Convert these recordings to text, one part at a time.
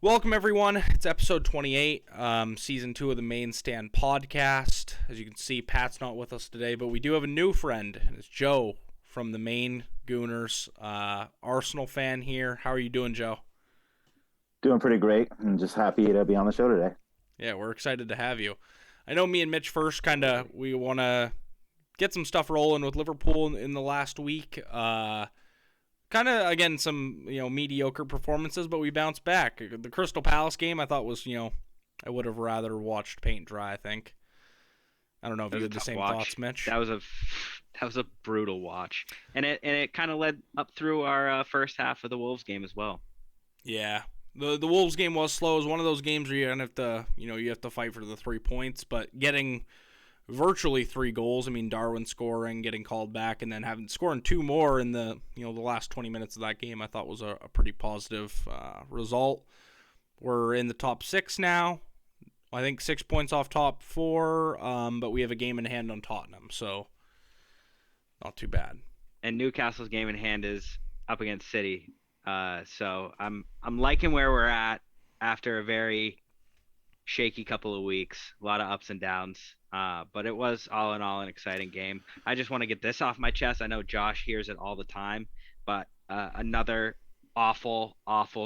Welcome, everyone. It's episode 28, season 2 of the Maine Stand podcast. As you can see, Pat's not with us today, but we do have a new friend. It's Joe from the Maine Gooners, Arsenal fan here. How are you doing, Joe? Doing pretty great. I'm just happy to be on the show today. Yeah, we're excited to have you. I know me and Mitch first we want to get some stuff rolling with Liverpool in the last week. Again, some mediocre performances, but we bounced back. The Crystal Palace game I thought was, I would have rather watched paint dry. I think. I don't know if you had the same thoughts, Mitch. That was a brutal watch, and it kind of led up through our first half of the Wolves game as well. Yeah, the Wolves game was slow. It was one of those games where you have to you have to fight for the 3 points, but getting virtually 3 goals. I mean, Darwin scoring, getting called back, and then scoring 2 more in the the last 20 minutes of that game, I thought was a pretty positive result. We're in the top 6 now. I think 6 points off top 4, but we have a game in hand on Tottenham, so not too bad. And Newcastle's game in hand is up against City, so I'm liking where we're at after a very shaky couple of weeks, a lot of ups and downs. But it was all in all an exciting game. I just want to get this off my chest. I know Josh hears it all the time, but another awful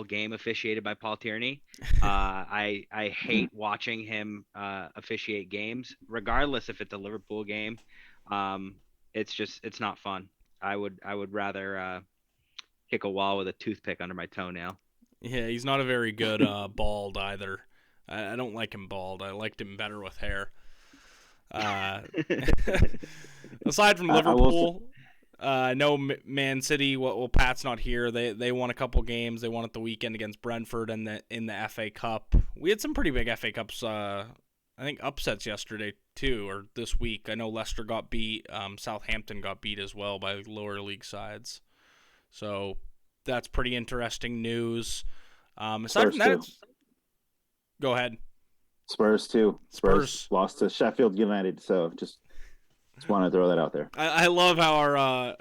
game officiated by Paul Tierney. I hate watching him officiate games, regardless if it's a Liverpool game. It's not fun. I would rather kick a wall with a toothpick under my toenail. Yeah, he's not a very good bald either. I don't like him bald. I liked him better with hair. Aside from Liverpool, I know Man City. Well, Pat's not here. They won a couple games. They won at the weekend against Brentford and in the FA Cup. We had some pretty big FA Cups. I think upsets yesterday too, or this week. I know Leicester got beat. Southampton got beat as well by lower league sides. So that's pretty interesting news. Aside from that, go ahead. Spurs too. Spurs lost to Sheffield United, so just want to throw that out there. I love how our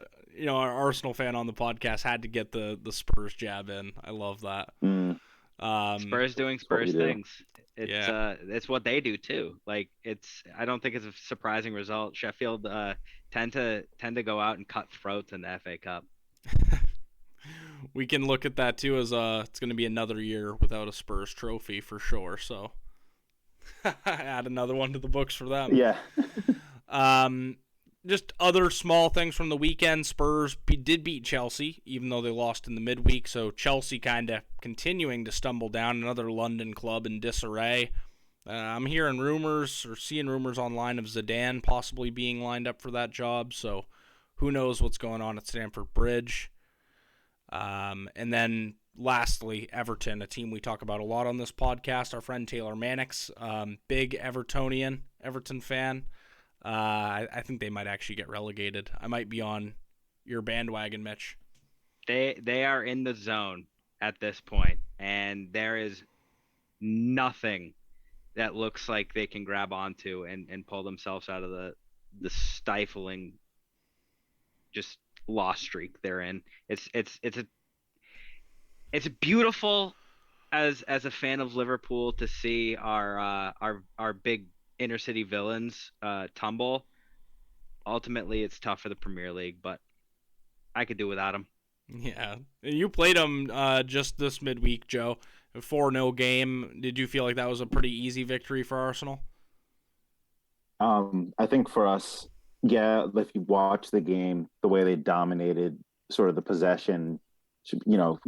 Arsenal fan on the podcast had to get the Spurs jab in. I love that. Spurs doing Spurs things. It's what they do too. Like I don't think it's a surprising result. Sheffield tend to go out and cut throats in the FA Cup. We can look at that too as it's going to be another year without a Spurs trophy for sure. So add another one to the books for them. Yeah. Just other small things from the weekend. Spurs did beat Chelsea, even though they lost in the midweek. So Chelsea kind of continuing to stumble down. Another London club in disarray. I'm hearing rumors or seeing rumors online of Zidane possibly being lined up for that job. So who knows what's going on at Stamford Bridge. And then lastly, Everton, a team we talk about a lot on this podcast. Our friend Taylor Mannix, big Everton fan. I think they might actually get relegated. I might be on your bandwagon, Mitch. They are in the zone at this point, and there is nothing that looks like they can grab onto and pull themselves out of the stifling just loss streak they're in. It's beautiful as a fan of Liverpool to see our big inner city villains tumble. Ultimately, it's tough for the Premier League, but I could do without them. Yeah, you played them just this midweek, Joe. A 4-0 game. Did you feel like that was a pretty easy victory for Arsenal? I think for us, yeah, if you watch the game, the way they dominated sort of the possession,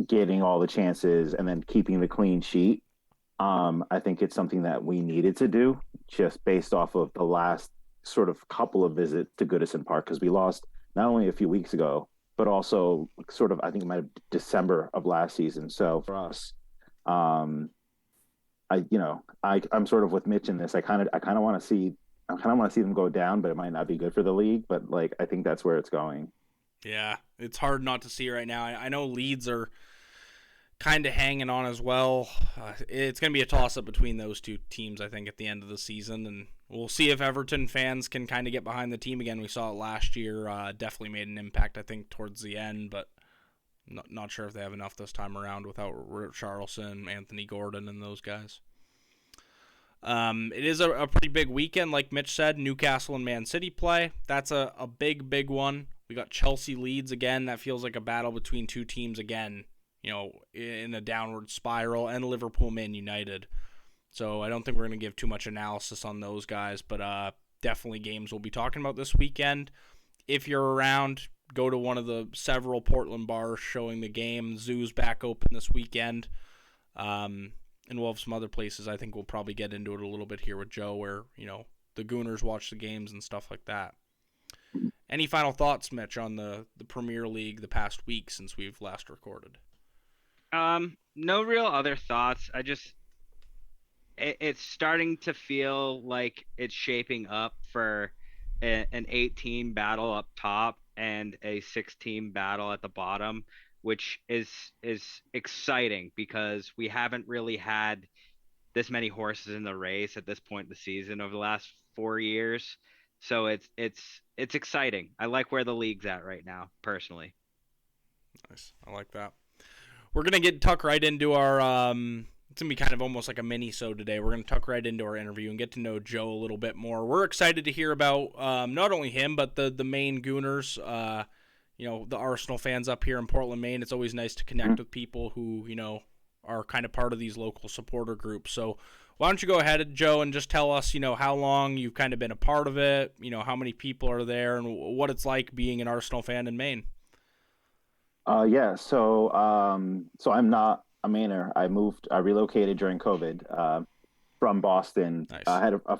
getting all the chances and then keeping the clean sheet, I think it's something that we needed to do just based off of the last sort of couple of visits to Goodison Park, because we lost not only a few weeks ago, but also sort of, I think it might have been December of last season. So for us, I'm sort of with Mitch in this. I kind of want to see them go down, but it might not be good for the league. But I think that's where it's going. Yeah, it's hard not to see right now. I know Leeds are kind of hanging on as well. It's going to be a toss-up between those two teams, I think, at the end of the season. And we'll see if Everton fans can kind of get behind the team again. We saw it last year. Definitely made an impact, I think, towards the end. But Not sure if they have enough this time around without Richarlison, Anthony Gordon, and those guys. It is a pretty big weekend, like Mitch said. Newcastle and Man City play. That's a big one. We got Chelsea Leeds again. That feels like a battle between two teams again, in a downward spiral, and Liverpool Man United. So I don't think we're going to give too much analysis on those guys, but definitely games we'll be talking about this weekend. If you're around, go to one of the several Portland bars showing the game. Zoo's back open this weekend. And we'll have some other places. I think we'll probably get into it a little bit here with Joe where, the Gooners watch the games and stuff like that. Any final thoughts, Mitch, on the Premier League the past week since we've last recorded? No real other thoughts. It's starting to feel like it's shaping up for an 8-team battle up top and a 6-team battle at the bottom, which is exciting because we haven't really had this many horses in the race at this point in the season over the last 4 years. So it's exciting. I like where the league's at right now, personally. Nice. I like that. We're going to tuck right into our it's going to be kind of almost like a mini-sode today. We're going to tuck right into our interview and get to know Joe a little bit more. We're excited to hear about not only him, but the Maine Gooners, the Arsenal fans up here in Portland, Maine. It's always nice to connect with people who, are kind of part of these local supporter groups. So why don't you go ahead, Joe, and just tell us, how long you've kind of been a part of it, how many people are there, and what it's like being an Arsenal fan in Maine. So I'm not a Mainer. I relocated during COVID from Boston. Nice. I had a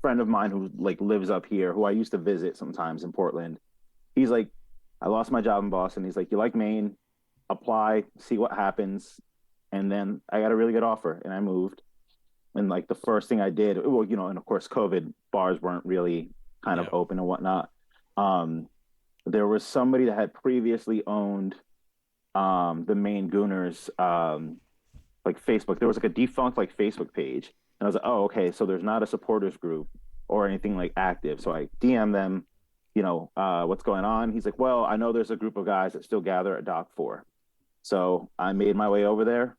friend of mine who lives up here, who I used to visit sometimes in Portland. He's like, I lost my job in Boston. He's like, you like Maine? Apply, see what happens. And then I got a really good offer, and I moved. And the first thing I did, and of course, COVID, bars weren't really kind of open and whatnot. There was somebody that had previously owned the Maine Gooners Facebook. There was a defunct Facebook page, and I was like, oh, okay, so there's not a supporters group or anything active. So I DM them, what's going on. He's like, well, I know there's a group of guys that still gather at Dock 4. So I made my way over there,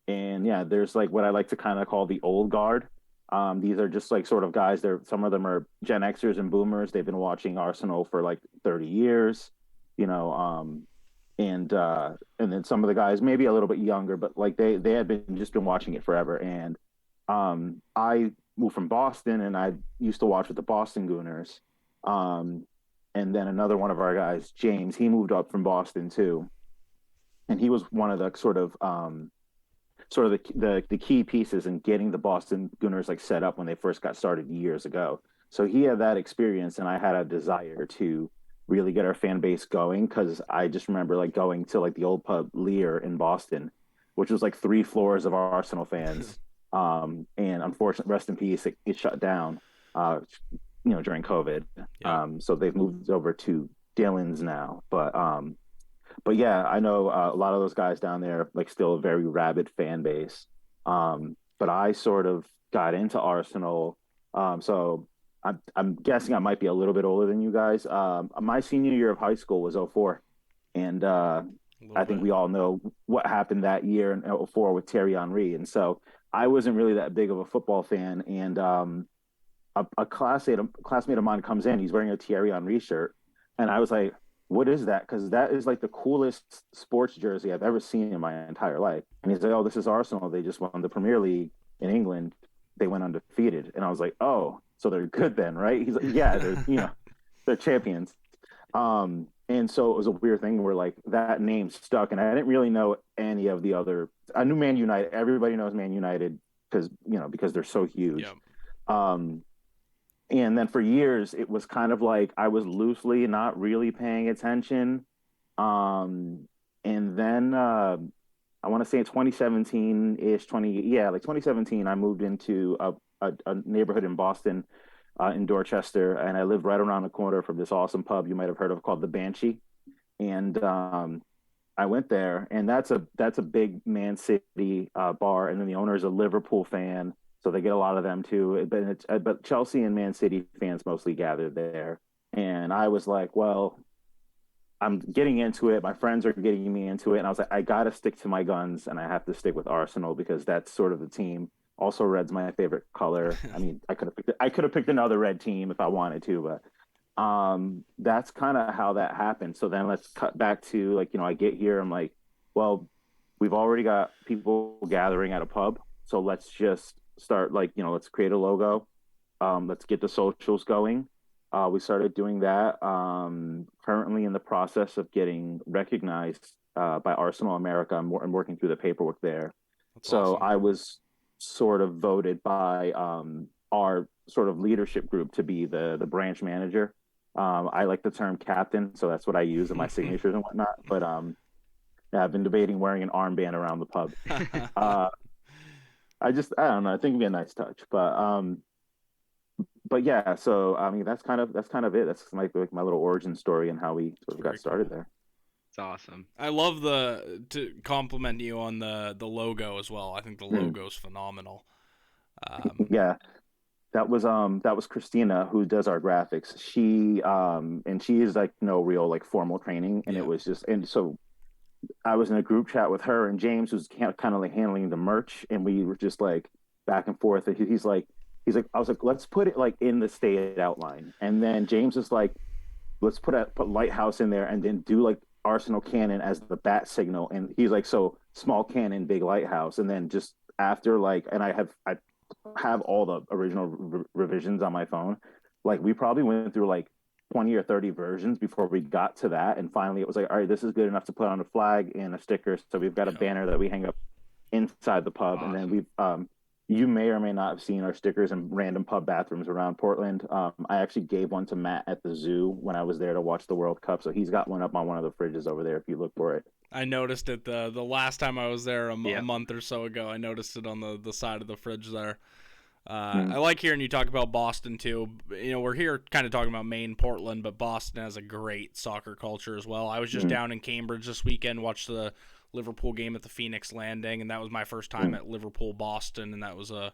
and there's what I like to kind of call the old guard. These are just sort of guys. Some of them are Gen Xers and Boomers. They've been watching Arsenal for 30 years, and then some of the guys maybe a little bit younger, but they had been watching it forever. And I moved from Boston, and I used to watch with the Boston Gooners. And then another one of our guys, James, he moved up from Boston too, and he was one of the the key pieces in getting the Boston Gooners set up when they first got started years ago. So he had that experience, and I had a desire to really get our fan base going, because I just remember going to the old pub Lear in Boston, which was 3 floors of Arsenal fans. And unfortunately, rest in peace, it shut down during COVID. Yeah. So they've moved over to Dillon's now, but I know a lot of those guys down there still a very rabid fan base. But I sort of got into Arsenal, so I'm guessing I might be a little bit older than you guys. My senior year of high school was 2004, and I think we all know what happened that year in 2004 with Thierry Henry. And so I wasn't really that big of a football fan, and a classmate of mine comes in. He's wearing a Thierry Henry shirt, and I was like, what is that? Because that is the coolest sports jersey I've ever seen in my entire life. And he's like, oh, this is Arsenal. They just won the Premier League in England. They went undefeated. And I was like, oh, so they're good then, right? He's like, yeah, they're champions. And so it was a weird thing where that name stuck, and I didn't really know any of the other. I knew Man United. Everybody knows Man United because they're so huge. Yeah. And then for years, it was kind of I was loosely not really paying attention. And then I want to say in 2017-ish, 2017, I moved into a neighborhood in Boston, in Dorchester, and I lived right around the corner from this awesome pub you might have heard of called the Banshee. And I went there, and that's a big Man City bar, and then the owner is a Liverpool fan. So they get a lot of them too, but Chelsea and Man City fans mostly gathered there. And I was like, well, I'm getting into it. My friends are getting me into it, and I was like, I gotta stick to my guns, and I have to stick with Arsenal because that's sort of the team. Also, red's my favorite color. I mean, I could have picked another red team if I wanted to, but that's kind of how that happened. So then let's cut back to like, I get here, I'm like, well, we've already got people gathering at a pub, so let's just start like, let's create a logo. Let's get the socials going. We started doing that. Currently in the process of getting recognized by Arsenal America. I'm working through the paperwork there. That's So awesome. I was sort of voted by our sort of leadership group to be the branch manager. I like the term captain, so that's what I use in my signatures and whatnot. But yeah, I've been debating wearing an armband around the pub. Uh, I don't know. I think it'd be a nice touch, but yeah. So I mean, that's kind of it. That's like my little origin story and how we sort of got Very started cool. there. It's awesome. I love to compliment you on the logo as well. I think the Mm. logo's phenomenal. Um, Yeah, that was Christina who does our graphics. She is like no real like formal training, and it yeah, was just and so I was in a group chat with her and James, who's kind of like handling the merch, and we were just like back and forth. And he's like, I was like, let's put it like in the state outline, and then James is like, let's put lighthouse in there, and then do like Arsenal cannon as the bat signal, and he's like, so small cannon, big lighthouse, and then just after like, and I have all the original revisions on my phone. Like we probably went through like 20 or 30 versions before we got to that. And finally it was like, all right, this is good enough to put on a flag and a sticker. So we've got a yeah. banner that we hang up inside the pub. And then Awesome. you may or may not have seen our stickers in random pub bathrooms around Portland. I actually gave one to Matt at the zoo when I was there to watch the World Cup. So he's got one up on one of the fridges over there if you look for it. I noticed it the last time I was there a Yep. month or so ago. I noticed it on the side of the fridge there. Mm, I like hearing you talk about Boston too. We're here kind of talking about Maine, Portland, but Boston has a great soccer culture as well. I was just mm, down in Cambridge this weekend, watched the Liverpool game at the Phoenix Landing, and that was my first time mm. at Liverpool Boston, and that was a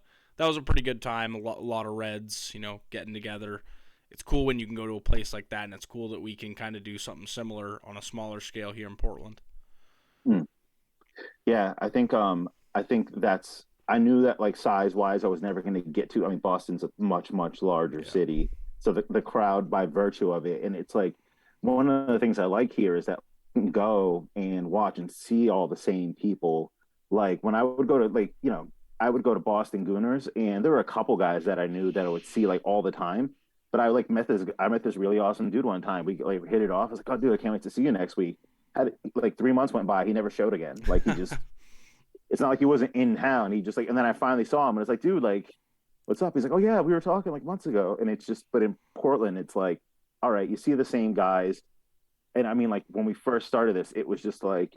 pretty good time. A lot of Reds, getting together. It's cool when you can go to a place like that, and it's cool that we can kind of do something similar on a smaller scale here in Portland. Mm. Yeah, I think that's I knew that like size wise I was never going to get to. I mean, Boston's a much much larger Yeah, city, so the crowd by virtue of it, and it's like one of the things I like here is that you can go and watch and see all the same people. Like when I would go to like I would go to Boston Gooners, and there were a couple guys that I knew that I would see like all the time. But I met this really awesome dude one time. We like hit it off. I was like, oh dude, I can't wait to see you next week. Had like 3 months went by, he never showed again. Like he just it's not like he wasn't in town. He just like, and then I finally saw him and it's like, dude, like, what's up? He's like, oh yeah, we were talking like months ago. And it's just, but in Portland, it's like, all right, you see the same guys. And I mean, like when we first started this, it was just like,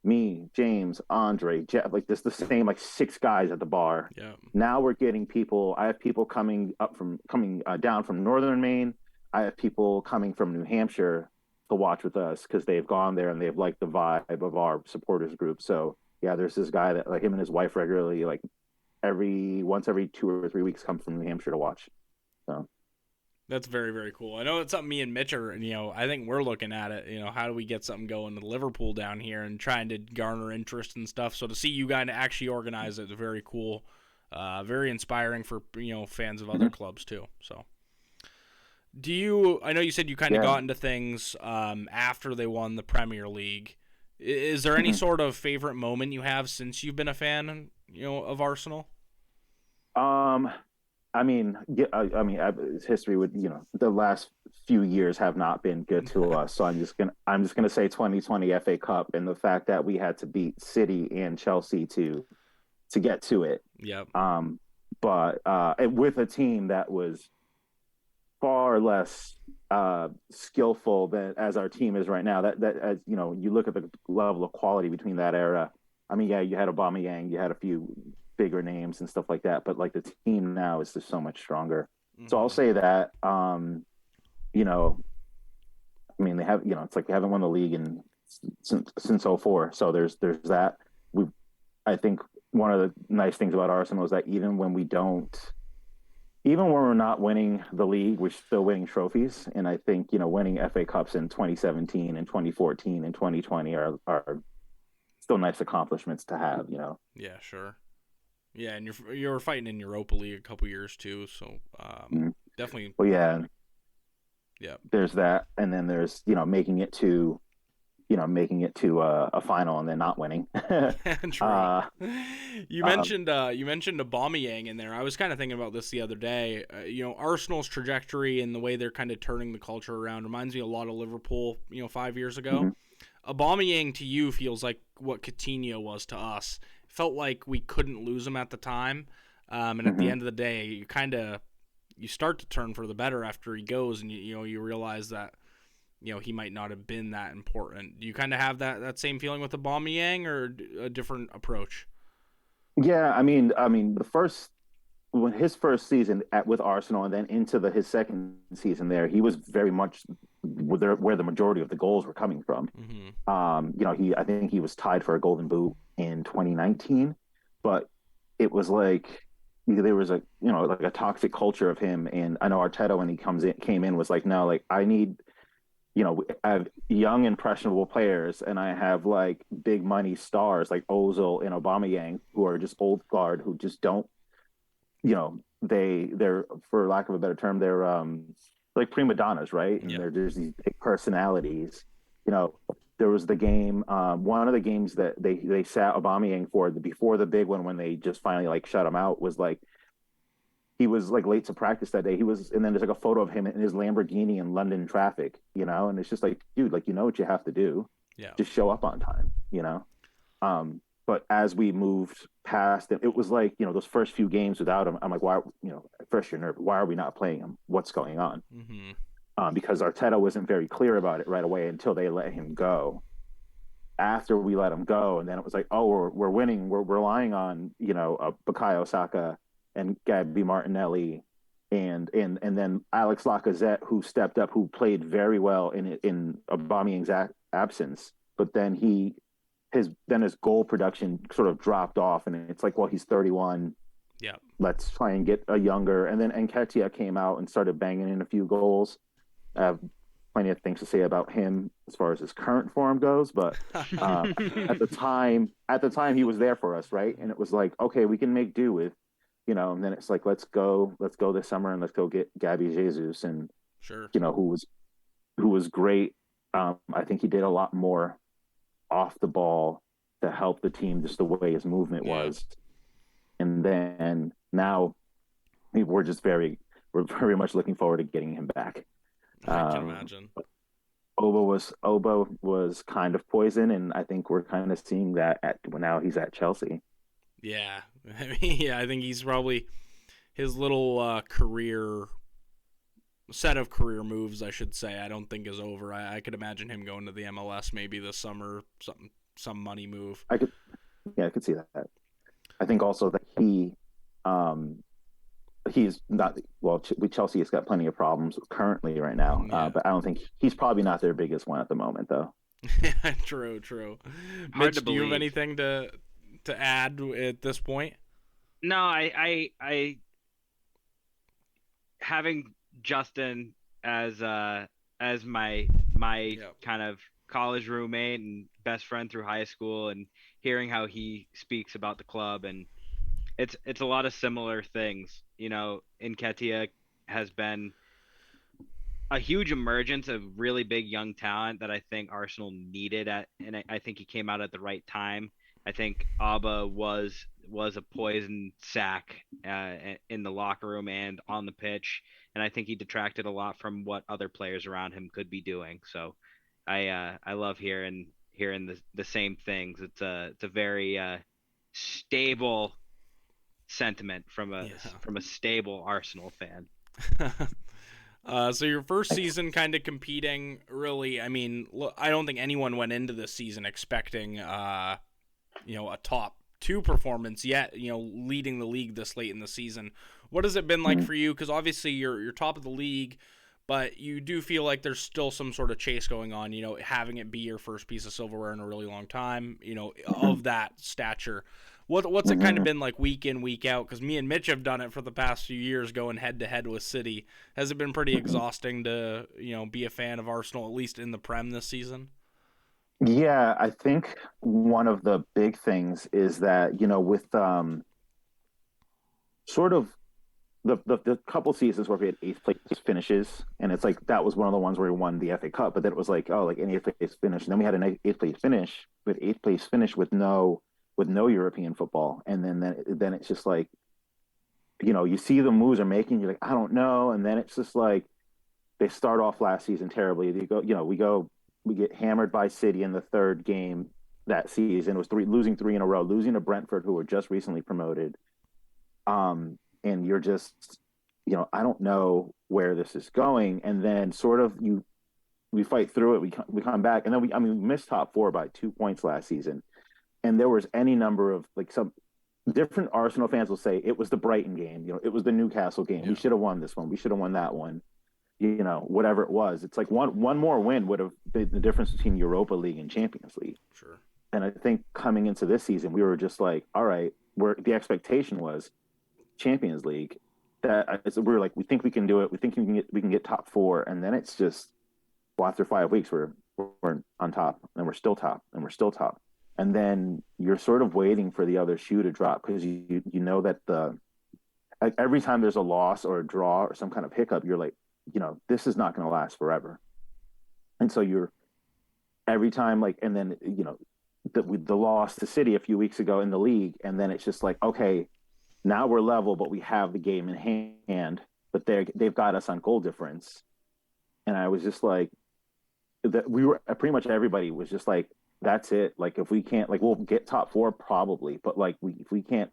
me, James, Andre, Jeff, like this, the same, like six guys at the bar. yeah. Now we're getting people. I have people coming down from Northern Maine. I have people coming from New Hampshire to watch with us because they've gone there and they've liked the vibe of our supporters group. So yeah, there's this guy that like him and his wife regularly like every 2 or 3 weeks come from New Hampshire to watch. So That's very, very cool. I know it's something me and Mitch are, I think we're looking at it. How do we get something going to Liverpool down here and trying to garner interest and stuff. So to see you guys actually organize it is very cool. Very inspiring for, fans of other mhm. clubs too. So I know you said you kind of Yeah. got into things after they won the Premier League. Is there any Mhm. sort of favorite moment you have since you've been a fan, of Arsenal? Um, I mean, yeah, history would, the last few years have not been good to us. So I'm just gonna say 2020 FA Cup and the fact that we had to beat City and Chelsea to get to it. Yep. Um, but with a team that was far less skillful than as our team is right now. That as you look at the level of quality between that era. I mean, yeah, you had Aubameyang, you had a few bigger names and stuff like that, but like the team now is just so much stronger. So I'll Hmm. say that. You know, I mean, they have it's like they haven't won the league in since '04. So there's that. I think one of the nice things about Arsenal is that even when we don't even when we're not winning the league, we're still winning trophies. And I think, winning FA Cups in 2017 and 2014 and 2020 are still nice accomplishments to have. Yeah, sure. Yeah, and you're fighting in Europa League a couple years too, so Mhm. definitely. Well, yeah, Yeah. there's that. And then there's, making it to a final and then not winning. True. uh, You um, mentioned Aubameyang in there. I was kind of thinking about this the other day. Arsenal's trajectory and the way they're kind of turning the culture around reminds me a lot of Liverpool. 5 years ago. mhm, Aubameyang to you feels like what Coutinho was to us. Felt like we couldn't lose him at the time, and at the mhm. end of the day, you start to turn for the better after he goes, and you realize that he might not have been that important. Do you kind of have that same feeling with Aubameyang, or a different approach? Yeah, I mean, when his first season with Arsenal and then into his second season there, he was very much where the majority of the goals were coming from. Mm-hmm. I think he was tied for a Golden Boot in 2019, but it was like there was like a toxic culture of him. And I know Arteta when he came in was like, no, like I have young impressionable players, and I have like big money stars like Ozil and Aubameyang who are just old guard who just don't they're for lack of a better term they're like prima donnas, right? And Yeah. there's these big personalities. you know there was the game, one of the games that they sat Aubameyang for before the big one when they just finally like shut him out was like he was like late to practice that day. And then there's like a photo of him in his Lamborghini in London traffic, and it's just like, dude, like, what you have to do, Yeah. just show up on time. But as we moved past it was like, those first few games without him, I'm like, why, at first you're nervous. Why are we not playing him? What's going on? Mm-hmm. Because Arteta wasn't very clear about it right away until they let him go. After we let him go, and then it was like, oh, we're winning. We're relying on, Bukayo Saka and Gabby Martinelli and then Alex Lacazette, who stepped up, who played very well in Aubameyang's absence. But then his goal production sort of dropped off, and it's like, well, he's 31. Yeah. Let's try and get a younger. And then Nketiah came out and started banging in a few goals. I have plenty of things to say about him as far as his current form goes, but at the time he was there for us, right? And it was like, okay, we can make do with, and then it's like, let's go this summer and let's go get Gabby Jesus, and Sure. who was great. I think he did a lot more off the ball to help the team, just the way his movement Yeah. was. And then now we're very much looking forward to getting him back. I can imagine. Oba was kind of poison, and I think we're kind of seeing that now he's at Chelsea. Yeah. I think he's probably his little set of career moves, I should say, I don't think is over. I could imagine him going to the MLS maybe this summer, some money move. I could see that. I think also that he's not well. Chelsea has got plenty of problems currently right now, Yeah. but I don't think he's probably not their biggest one at the moment, though. True. Hard Mitch, to do you have believe. anything to add at this point? No, I having Justin as my Yeah. kind of college roommate and best friend through high school, and hearing how he speaks about the club, and it's a lot of similar things. Nketiah has been a huge emergence of really big young talent that I think Arsenal needed and I think he came out at the right time. I think Abba was a poison sack in the locker room and on the pitch, and I think he detracted a lot from what other players around him could be doing. So I love hearing the same things. It's a very stable sentiment Yeah. from a stable Arsenal fan. So your first season kind of competing, really, I mean, I don't think anyone went into this season expecting, a top two performance yet, leading the league this late in the season. What has it been like for you? Because obviously you're top of the league, but you do feel like there's still some sort of chase going on, having it be your first piece of silverware in a really long time, of that stature. What's it kind of been like week in, week out? Because me and Mitch have done it for the past few years, going head to head with City. Has it been pretty exhausting to be a fan of Arsenal, at least in the Prem this season? Yeah, I think one of the big things is that, with sort of the couple seasons where we had eighth place finishes, and it's like that was one of the ones where we won the FA Cup, but then it was like, oh, like an eighth place finish. And then we had an eighth place finish, with no European football. And then it's just like, you see the moves are making, you're like, I don't know. And then it's just like they start off last season terribly. We get hammered by City in the third game that season. It was losing three in a row, losing to Brentford, who were just recently promoted. And you're just, I don't know where this is going. And then sort of we fight through it. We come back, and then we missed top four by 2 points last season. And there was any number of like some different Arsenal fans will say it was the Brighton game, it was the Newcastle game. Yeah. We should have won this one. We should have won that one. Whatever it was. It's like one more win would have been the difference between Europa League and Champions League. Sure. And I think coming into this season, we were just like, all right, the expectation was Champions League. We were like, we think we can do it. We think we can get top four. And then it's just, well, after 5 weeks, we're on top, and we're still top, and we're still top. And then you're sort of waiting for the other shoe to drop, because you know that every time there's a loss or a draw or some kind of hiccup, you're like, this is not going to last forever. And so you're every time like, and then, the loss to City a few weeks ago in the league. And then it's just like, okay, now we're level, but we have the game in hand, but they've got us on goal difference. And I was just like, that pretty much everybody was just like, that's it. Like, if we can't, like, we'll get top four probably, but like if we can't,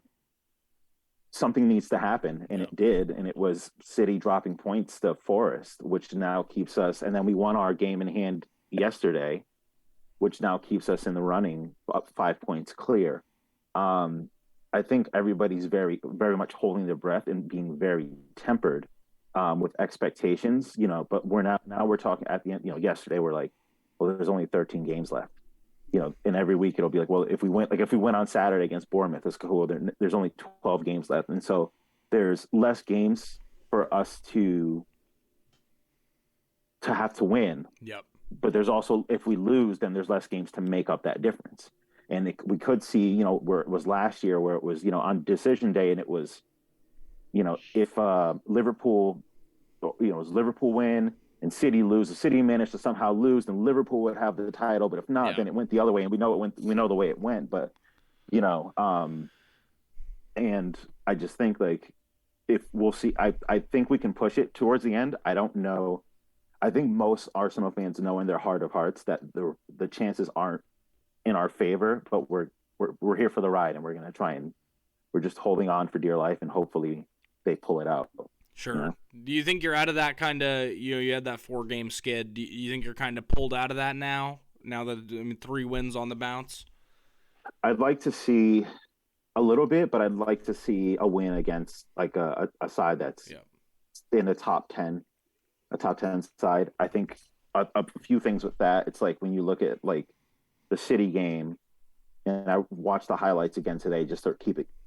something needs to happen. And it did. And it was City dropping points to Forest, which now keeps us, and then we won our game in hand yesterday, which now keeps us in the running up 5 points clear. I think everybody's very, very much holding their breath and being very tempered with expectations, but we're talking at the end, yesterday we're like, well, there's only 13 games left, and every week it'll be like, well, if we win on Saturday against Bournemouth, it's cool. There's only 12 games left. And so there's less games for us to have to win. Yep. But there's also, if we lose, then there's less games to make up that difference. And we could see, where it was last year, where it was, on decision day, and it was, if Liverpool, it was Liverpool win and City lose, the City managed to somehow lose, then Liverpool would have the title. But if not, then it went the other way, and we know the way it went. But, and I just think, like, if we'll see, I think we can push it towards the end. I don't know. I think most Arsenal fans know in their heart of hearts that the chances aren't in our favor, but we're here for the ride, and we're going to try, and we're just holding on for dear life, and hopefully they pull it out. Sure. Do you think you're out of that kind of, you had that 4-game skid. Do you think you're kind of pulled out of that now that 3 wins on the bounce? I'd like to see a little bit, but I'd like to see a win against like a side that's in the top 10, a top 10 side. I think a few things with that. It's like when you look at like the City game, and I watched the highlights again today just to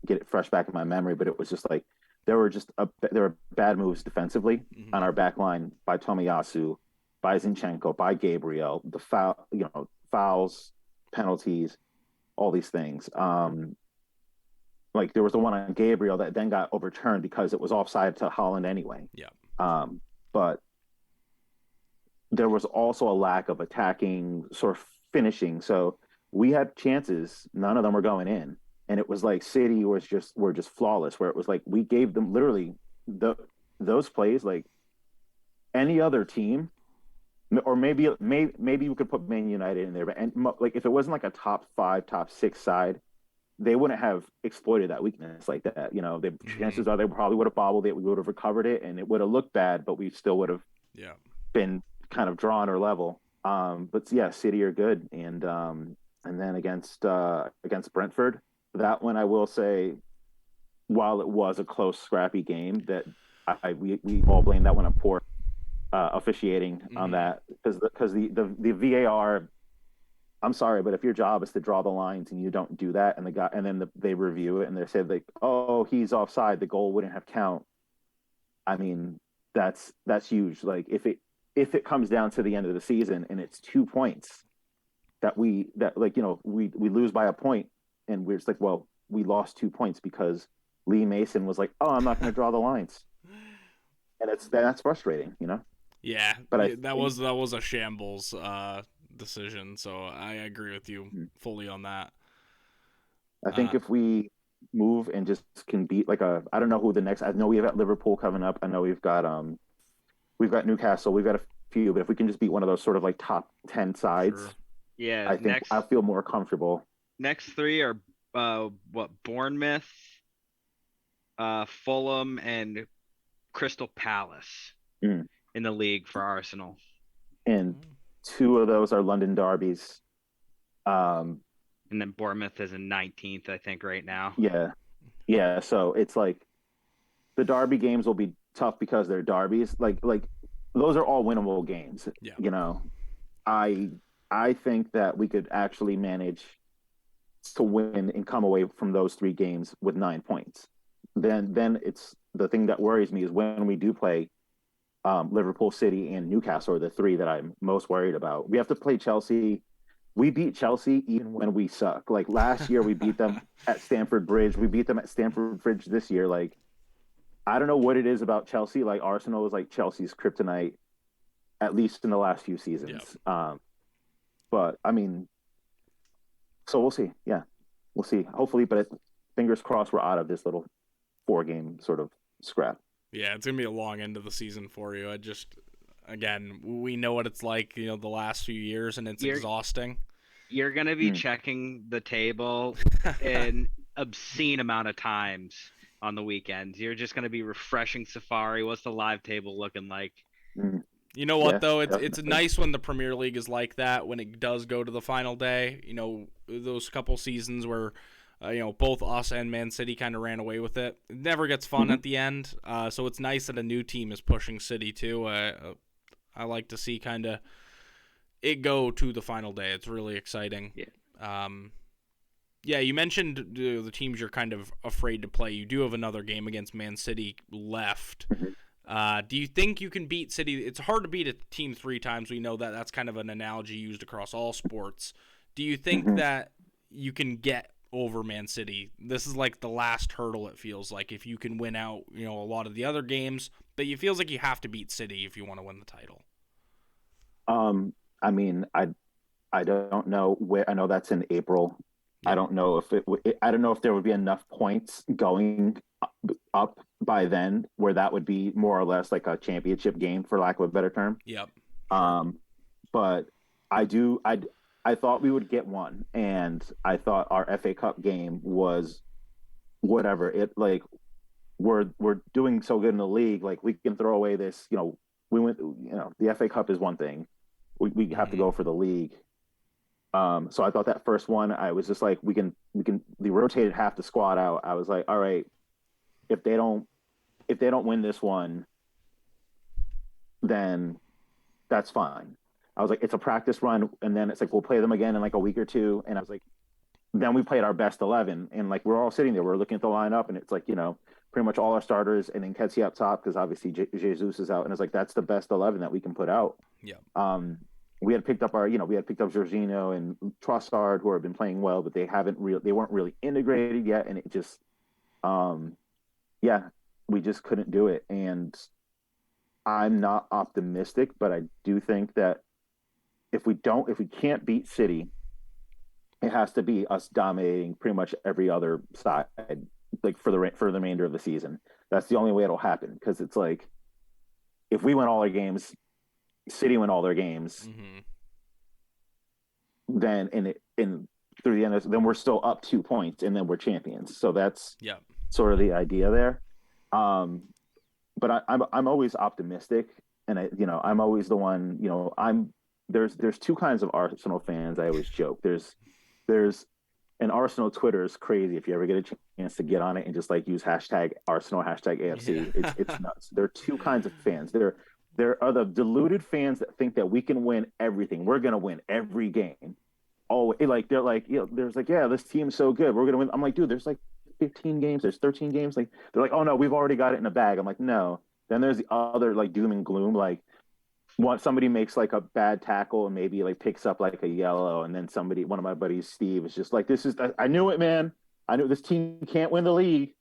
get it fresh back in my memory, but it was just like there were bad moves defensively on our back line by Tomiyasu, by Zinchenko, by Gabriel, the fouls, penalties, all these things. Like there was the one on Gabriel that then got overturned because it was offside to Holland anyway. Yeah. But there was also a lack of attacking sort of finishing. So we had chances, none of them were going in. And it was like City were just flawless, where it was like we gave them literally those plays, like any other team, or maybe we could put Man United in there, but like if it wasn't like a top 5, top 6 side, they wouldn't have exploited that weakness like that. The chances are they probably would have bobbled it, we would have recovered it, and it would have looked bad, but we still would have been kind of drawn or level. But yeah, City are good, and then against Brentford, that one I will say, while it was a close, scrappy game, that we all blame that one on poor officiating on that, because the VAR I'm sorry, but if your job is to draw the lines and you don't do that, and they review it and they say like, oh, he's offside, the goal wouldn't have count. I mean, that's huge. Like if it comes down to the end of the season and it's 2 points that like we lose by a point, and we're just like, well, we lost 2 points because Lee Mason was like, oh, I'm not going to draw the lines, and that's frustrating, Yeah, But that was a shambles decision. So I agree with you fully on that. I think if we move and just can beat like I don't know who the next. I know we've got Liverpool coming up. I know we've got Newcastle. We've got a few, but if we can just beat one of those sort of like top 10 sides, Sure. Yeah, I think I feel more comfortable. next three are Bournemouth, Fulham, and Crystal Palace Mm. in the league for Arsenal. And two of those are London derbies. And then Bournemouth is in 19th, I think, right now. Yeah. So it's like the derby games will be tough because they're derbies. Like those are all winnable games. Yeah. I think that we could actually manage to win and come away from those three games with 9 points. Then it's the thing that worries me is when we do play Liverpool, City, and Newcastle are the three that I'm most worried about. We have to play Chelsea. We beat Chelsea even when we suck. Like last year, we beat them at Stamford Bridge. We beat them at Stamford Bridge this year. Like I don't know what it is about Chelsea. Like Arsenal is like Chelsea's kryptonite, at least in the last few seasons. Yep. But I mean, so we'll see. Yeah, we'll see. Hopefully, but fingers crossed, we're out of this little 4-game sort of scrap. Yeah, it's gonna be a long end of the season for you. Again, we know what it's like, the last few years, and it's exhausting. You're gonna be checking the table an obscene amount of times on the weekends. You're just gonna be refreshing Safari. What's the live table looking like? You know what, though? It's definitely. nice when the Premier League is like that, when it does go to the final day. Those couple seasons where, both us and Man City kind of ran away with it. It never gets fun at the end. So it's nice that a new team is pushing City, too. I like to see kind of it go to the final day. It's really exciting. Yeah. Yeah, you mentioned the teams you're kind of afraid to play. You do have another game against Man City left. Do you think you can beat City? It's hard to beat a team 3 times. We know that. That's kind of an analogy used across all sports. Do you think that you can get over Man City? This is like the last hurdle, it feels like, if you can win out, a lot of the other games, but it feels like you have to beat City if you want to win the title. I mean, I don't know where. I know that's in April. I don't know if I don't know if there would be enough points going up by then where that would be more or less like a championship game, for lack of a better term. Yep. But I thought we would get one, and I thought our FA Cup game was whatever. It like we're doing so good in the league, like we can throw away this. We went. The FA Cup is one thing. We have to go for the league. So I thought that first one, I was just like, we rotated half the squad out. I was like, all right, if they don't win this one, then that's fine. I was like, it's a practice run, and then it's like we'll play them again in like a week or two. And I was like, then we played our best 11, and like we're all sitting there, we're looking at the lineup, and it's like pretty much all our starters, and then Ketsi up top because obviously Jesus is out, and it's like that's the best 11 that we can put out. Yeah. We had picked up Jorginho and Trossard, who have been playing well, but they weren't really integrated yet, and it just, we just couldn't do it. And I'm not optimistic, but I do think that if we can't beat City, it has to be us dominating pretty much every other side, like for the remainder of the season. That's the only way it'll happen, because it's like if we win all our games, City win all their games, then through the end of then we're still up 2 points, and then we're champions. So that's sort of the idea there. But I'm always optimistic, and I'm always the one. There's two kinds of Arsenal fans. I always joke. There's and Arsenal Twitter is crazy. If you ever get a chance to get on it and just like use hashtag Arsenal, hashtag AFC, it's nuts. There are two kinds of fans. There are the deluded fans that think that we can win everything. We're going to win every game oh, like they're like, there's like, yeah, this team's so good, we're gonna win. I'm like, dude, there's like 15 games, there's 13 games. Like they're like, oh no, we've already got it in the bag. I'm like, no. Then there's the other like doom and gloom, like once somebody makes like a bad tackle and maybe like picks up like a yellow, and then one of my buddies, Steve, is just like, this is, I knew it, man. I knew this team can't win the league.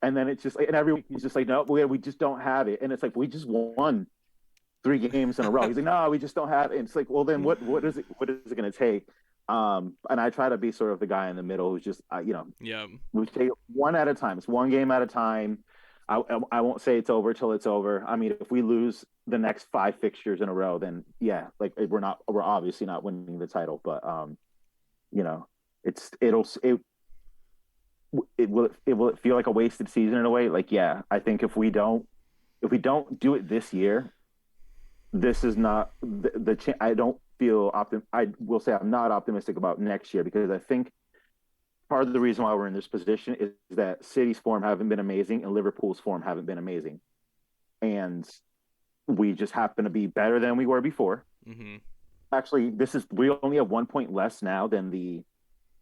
And then it's just like, and every week he's just like, no, we just don't have it. And it's like, we just won 3 games in a row. He's like, no, we just don't have it. And it's like, well, then what is it going to take? And I try to be sort of the guy in the middle who's just, Yeah. we take it one at a time. It's one game at a time. I won't say it's over till it's over. I mean, if we lose the next 5 fixtures in a row, then yeah, like we're obviously not winning the title. But will it feel like a wasted season in a way? Like, yeah, I think if we don't do it this year, this is not I don't feel I will say I'm not optimistic about next year, because I think part of the reason why we're in this position is that City's form haven't been amazing and Liverpool's form haven't been amazing, and we just happen to be better than we were before. Mm-hmm. Actually, we only have 1 point less now than the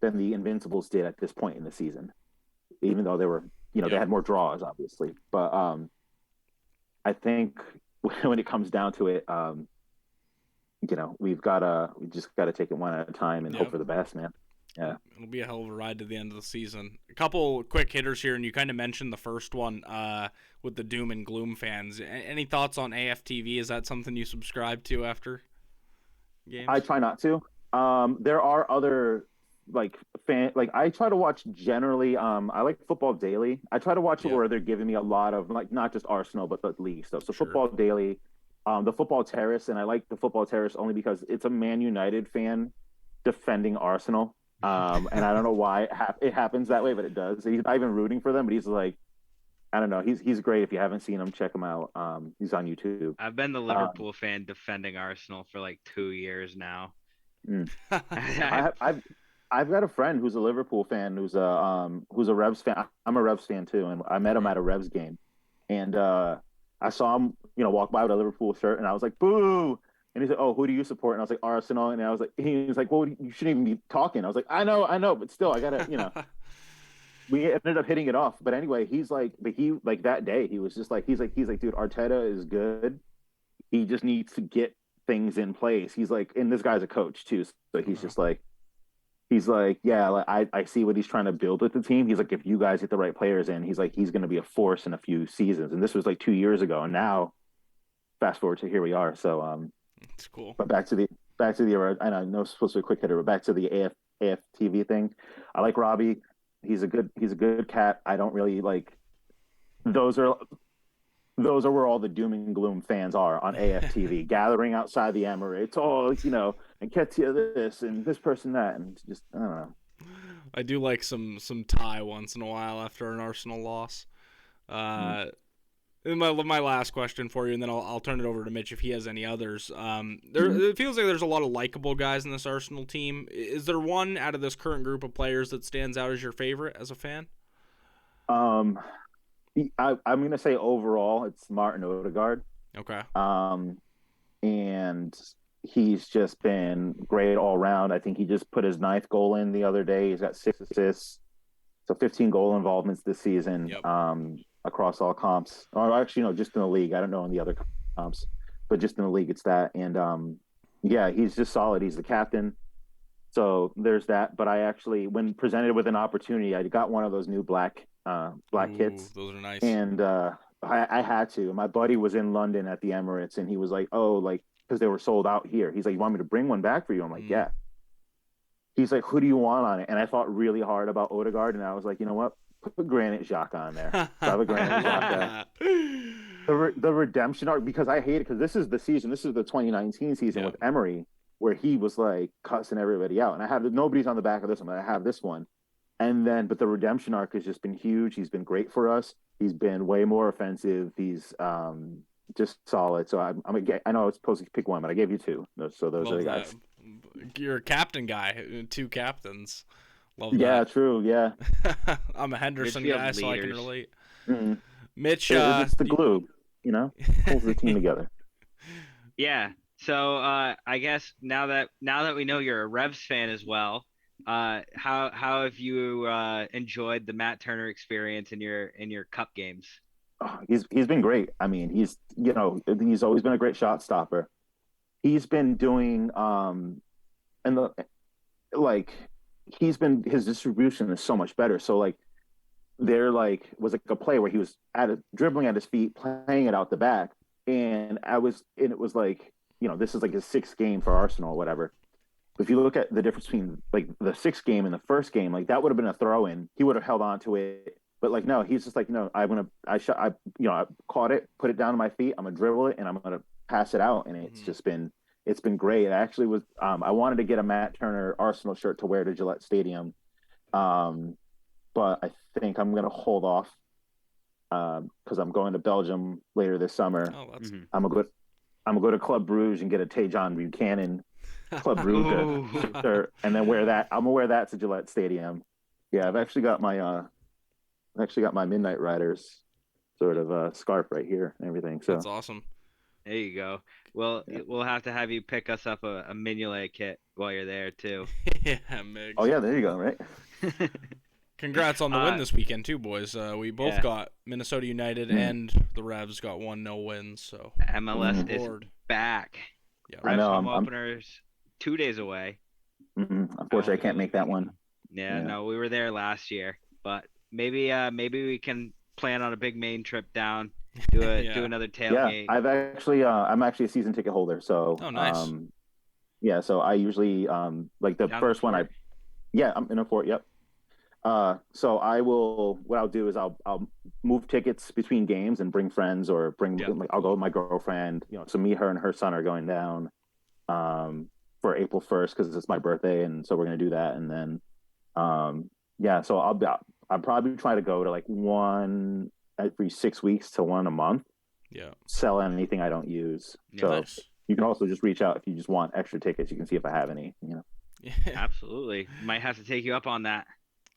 Invincibles did at this point in the season, even though they were, they had more draws, obviously. But I think when it comes down to it, we just gotta take it one at a time and hope for the best, man. Yeah, it'll be a hell of a ride to the end of the season. A couple quick hitters here, and you kind of mentioned the first one with the doom and gloom fans. Any thoughts on AFTV? Is that something you subscribe to after games? I try not to. There are other I try to watch generally. I like Football Daily. I try to watch it where they're giving me a lot of like not just Arsenal but the league stuff. So sure. Football Daily, the Football Terrace, and I like the Football Terrace only because it's a Man United fan defending Arsenal. And I don't know why it happens that way, but it does. He's not even rooting for them, but he's like, I don't know. He's great. If you haven't seen him, check him out. He's on YouTube. I've been the Liverpool fan defending Arsenal for like 2 years now. I've got a friend who's a Liverpool fan, who's a Revs fan. I'm a Revs fan too, and I met him at a Revs game, and I saw him, walk by with a Liverpool shirt, and I was like, "Boo!" And he said, "Oh, who do you support?" And I was like, "Arsenal." And I was like, he was like, "Well, you shouldn't even be talking." I was like, "I know, but still, I gotta, We ended up hitting it off, but anyway, he's like, that day, he was just like, he's like, dude, Arteta is good. He just needs to get things in place. He's like, and this guy's a coach too, so he's just like. He's like, yeah, like, I see what he's trying to build with the team. He's like, if you guys get the right players in, he's like, he's going to be a force in a few seasons. And this was like 2 years ago. And now, fast forward to here we are. So, it's cool. But back to the, I know it's supposed to be a quick hitter, but back to the AFTV thing. I like Robbie. He's a good cat. I don't really like. Those are where all the doom and gloom fans are on AFTV, gathering outside the Emirates. Oh, and Ketia this and this person that, and just I don't know. I do like some tie once in a while after an Arsenal loss. And my last question for you, and then I'll turn it over to Mitch if he has any others. It feels like there's a lot of likable guys in this Arsenal team. Is there one out of this current group of players that stands out as your favorite as a fan? I'm gonna say overall it's Martin Odegaard. Okay. And he's just been great all around. I think he just put his 9th goal in the other day. He's got 6 assists, so 15 goal involvements this season. Yep. Across all comps. Or actually, no, just in the league. I don't know in the other comps, but just in the league, it's that. And yeah, he's just solid. He's the captain. So there's that. But I actually, when presented with an opportunity, I got one of those new black kits. Those are nice. And I had to. My buddy was in London at the Emirates, and he was like, "Oh, like." Because they were sold out here. He's like, "You want me to bring one back for you?" I'm like, "Yeah." He's like, "Who do you want on it?" And I thought really hard about Odegaard, and I was like, you know what? Put Granit Xhaka on there. Have a Granit Xhaka. The redemption arc, because I hate it, because this is the season. This is the 2019 season with Emery, where he was like cussing everybody out. And I have nobody's on the back of this one, but I have this one. But the redemption arc has just been huge. He's been great for us. He's been way more offensive. He's just solid. So I know it's supposed to pick one, but I gave you 2. So those are the guys. You're a captain guy. 2 captains. Love that. Yeah, true. Yeah. I'm a Henderson guy, so I can relate. Mm-hmm. Mitch, it's the glue, holds the team together. Yeah. So I guess now that we know you're a Revs fan as well, how have you enjoyed the Matt Turner experience in your cup games? Oh, he's been great. I mean, he's always been a great shot stopper. He's been doing and the like his distribution is so much better. So like there like was like a play where he was dribbling at his feet, playing it out the back, and it was like, this is like his sixth game for Arsenal or whatever. But if you look at the difference between like the sixth game and the first game, like that would have been a throw in. He would have held on to it. But like no, he's just like, no, I caught it, put it down to my feet, I'm gonna dribble it and I'm gonna pass it out. And it's been great. It actually was I wanted to get a Matt Turner Arsenal shirt to wear to Gillette Stadium. But I think I'm gonna hold off because I'm going to Belgium later this summer. Oh, that's I'm gonna go to Club Bruges and get a Tejan Buchanan Club Brugge shirt, and then wear that. I'm gonna wear that to Gillette Stadium. Yeah, I've actually got my Midnight Riders sort of scarf right here and everything. So that's awesome. There you go. Well, we'll have you pick us up a Mignolet kit while you're there too. Yeah, Migs. Oh yeah, there you go. Right. Congrats on the win this weekend too, boys. We both got Minnesota United and the Revs got 1-0 wins. So MLS is back. Yeah, Revs I know, home openers 2 days away. Unfortunately, I can't make that one. Yeah, no, we were there last year, but maybe we can plan on a big Maine trip down. Do another tailgate. Yeah, I'm actually a season ticket holder. So oh, nice. So I usually like the Down first one. Fort? I'm in a fort. Yep. So what I'll do is I'll move tickets between games and bring friends or I'll go with my girlfriend, so me, her and her son are going down, for April 1st, cause it's my birthday. And so we're going to do that. And then, so I'll probably try to go to like one every 6 weeks to one a month. Yeah. Sell anything I don't use. Yeah, so nice. you can also just reach out if you just want extra tickets. You can see if I have any, Yeah. Absolutely. Might have to take you up on that.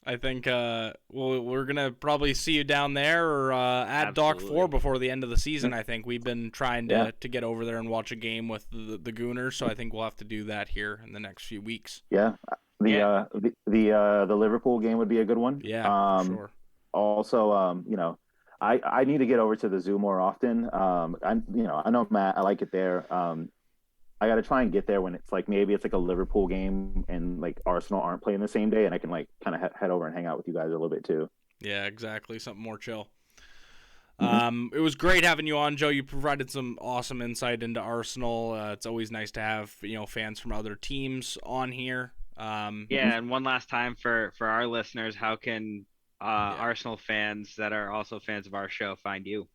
I think we're gonna probably see you down there or at Dock 4 before the end of the season. I think we've been trying to get over there and watch a game with the Gooners, so I think we'll have to do that here in the next few weeks. Yeah, the Liverpool game would be a good one. Yeah, for sure. Also, I need to get over to the zoo more often. I know Matt, I like it there. I got to try and get there when it's like maybe it's like a Liverpool game and like Arsenal aren't playing the same day, and I can like kind of head over and hang out with you guys a little bit too. Yeah, exactly. Something more chill. It was great having you on, Joe. You provided some awesome insight into Arsenal. It's always nice to have fans from other teams on here. And one last time for our listeners, how can Arsenal fans that are also fans of our show find you?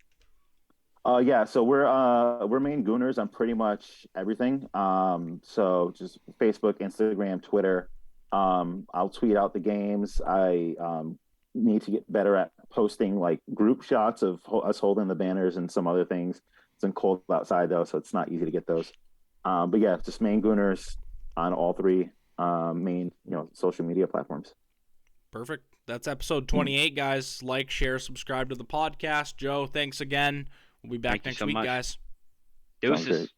So we're Maine Gooners on pretty much everything. So just Facebook, Instagram, Twitter. I'll tweet out the games. I need to get better at posting like group shots of us holding the banners and some other things. It's been cold outside though, so it's not easy to get those. But yeah, just Maine Gooners on all three main social media platforms. Perfect. That's episode 28, guys. Like, share, subscribe to the podcast. Joe, thanks again. We'll be back next week, guys. Deuces.